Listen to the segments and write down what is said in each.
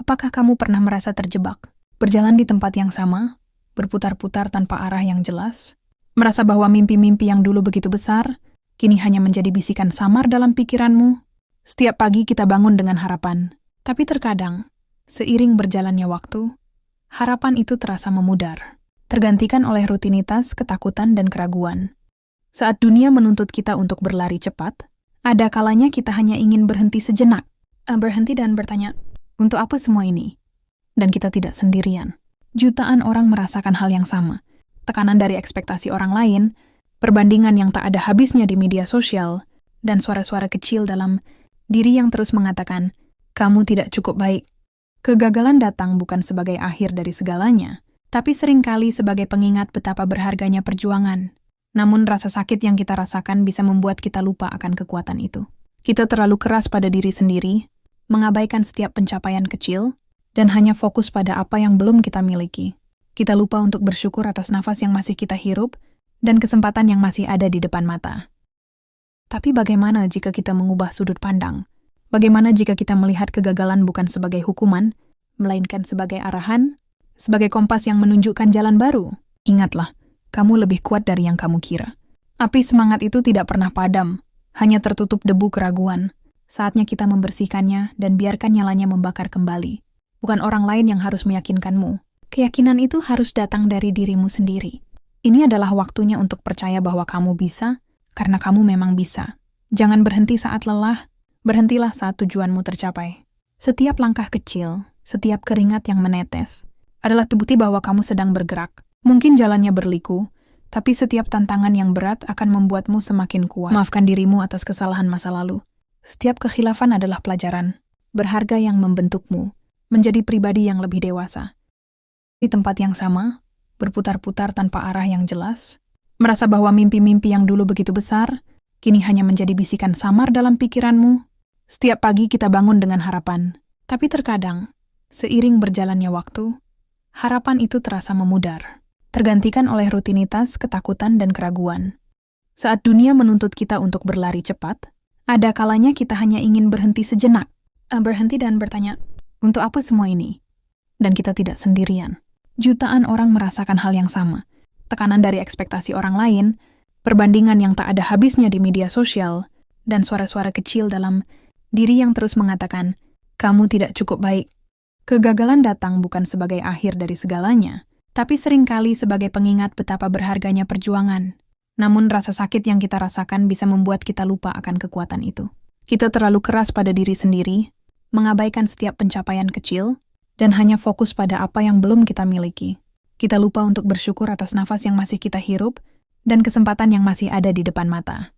Apakah kamu pernah merasa terjebak? Berjalan di tempat yang sama, berputar-putar tanpa arah yang jelas? Merasa bahwa mimpi-mimpi yang dulu begitu besar, kini hanya menjadi bisikan samar dalam pikiranmu? Setiap pagi kita bangun dengan harapan, tapi terkadang, seiring berjalannya waktu, harapan itu terasa memudar, tergantikan oleh rutinitas, ketakutan, dan keraguan. Saat dunia menuntut kita untuk berlari cepat, ada kalanya kita hanya ingin berhenti sejenak, berhenti dan bertanya, untuk apa semua ini? Dan kita tidak sendirian. Jutaan orang merasakan hal yang sama. Tekanan dari ekspektasi orang lain, perbandingan yang tak ada habisnya di media sosial, dan suara-suara kecil dalam diri yang terus mengatakan, kamu tidak cukup baik. Kegagalan datang bukan sebagai akhir dari segalanya, tapi seringkali sebagai pengingat betapa berharganya perjuangan. Namun rasa sakit yang kita rasakan bisa membuat kita lupa akan kekuatan itu. Kita terlalu keras pada diri sendiri, mengabaikan setiap pencapaian kecil, dan hanya fokus pada apa yang belum kita miliki. Kita lupa untuk bersyukur atas nafas yang masih kita hirup, dan kesempatan yang masih ada di depan mata. Tapi bagaimana jika kita mengubah sudut pandang? Bagaimana jika kita melihat kegagalan bukan sebagai hukuman, melainkan sebagai arahan, sebagai kompas yang menunjukkan jalan baru? Ingatlah, kamu lebih kuat dari yang kamu kira. Api semangat itu tidak pernah padam, hanya tertutup debu keraguan. Saatnya kita membersihkannya dan biarkan nyalanya membakar kembali. Bukan orang lain yang harus meyakinkanmu. Keyakinan itu harus datang dari dirimu sendiri. Ini adalah waktunya untuk percaya bahwa kamu bisa, karena kamu memang bisa. Jangan berhenti saat lelah, berhentilah saat tujuanmu tercapai. Setiap langkah kecil, setiap keringat yang menetes, adalah bukti bahwa kamu sedang bergerak. Mungkin jalannya berliku, tapi setiap tantangan yang berat akan membuatmu semakin kuat. Maafkan dirimu atas kesalahan masa lalu. Setiap kekhilafan adalah pelajaran, berharga yang membentukmu, menjadi pribadi yang lebih dewasa. Di tempat yang sama, berputar-putar tanpa arah yang jelas, merasa bahwa mimpi-mimpi yang dulu begitu besar, kini hanya menjadi bisikan samar dalam pikiranmu. Setiap pagi kita bangun dengan harapan, tapi terkadang, seiring berjalannya waktu, harapan itu terasa memudar, tergantikan oleh rutinitas, ketakutan, dan keraguan. Saat dunia menuntut kita untuk berlari cepat, ada kalanya kita hanya ingin berhenti sejenak, berhenti dan bertanya, untuk apa semua ini? Dan kita tidak sendirian. Jutaan orang merasakan hal yang sama. Tekanan dari ekspektasi orang lain, perbandingan yang tak ada habisnya di media sosial, dan suara-suara kecil dalam diri yang terus mengatakan, kamu tidak cukup baik. Kegagalan datang bukan sebagai akhir dari segalanya, tapi seringkali sebagai pengingat betapa berharganya perjuangan. Namun rasa sakit yang kita rasakan bisa membuat kita lupa akan kekuatan itu. Kita terlalu keras pada diri sendiri, mengabaikan setiap pencapaian kecil, dan hanya fokus pada apa yang belum kita miliki. Kita lupa untuk bersyukur atas nafas yang masih kita hirup, dan kesempatan yang masih ada di depan mata.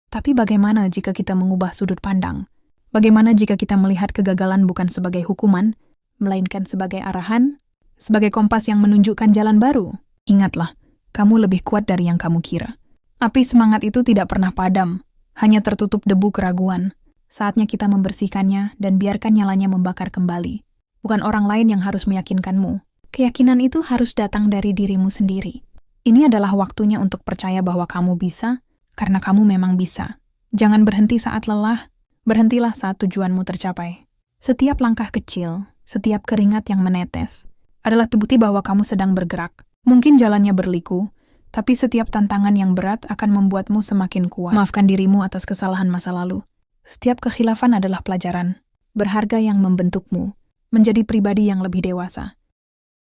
Tapi bagaimana jika kita mengubah sudut pandang? Bagaimana jika kita melihat kegagalan bukan sebagai hukuman, melainkan sebagai arahan, sebagai kompas yang menunjukkan jalan baru? Ingatlah, kamu lebih kuat dari yang kamu kira. Api semangat itu tidak pernah padam, hanya tertutup debu keraguan. Saatnya kita membersihkannya dan biarkan nyalanya membakar kembali. Bukan orang lain yang harus meyakinkanmu. Keyakinan itu harus datang dari dirimu sendiri. Ini adalah waktunya untuk percaya bahwa kamu bisa, karena kamu memang bisa. Jangan berhenti saat lelah, berhentilah saat tujuanmu tercapai. Setiap langkah kecil, setiap keringat yang menetes, adalah bukti bahwa kamu sedang bergerak. Mungkin jalannya berliku, tapi setiap tantangan yang berat akan membuatmu semakin kuat. Maafkan dirimu atas kesalahan masa lalu. Setiap kekhilafan adalah pelajaran, berharga yang membentukmu, menjadi pribadi yang lebih dewasa.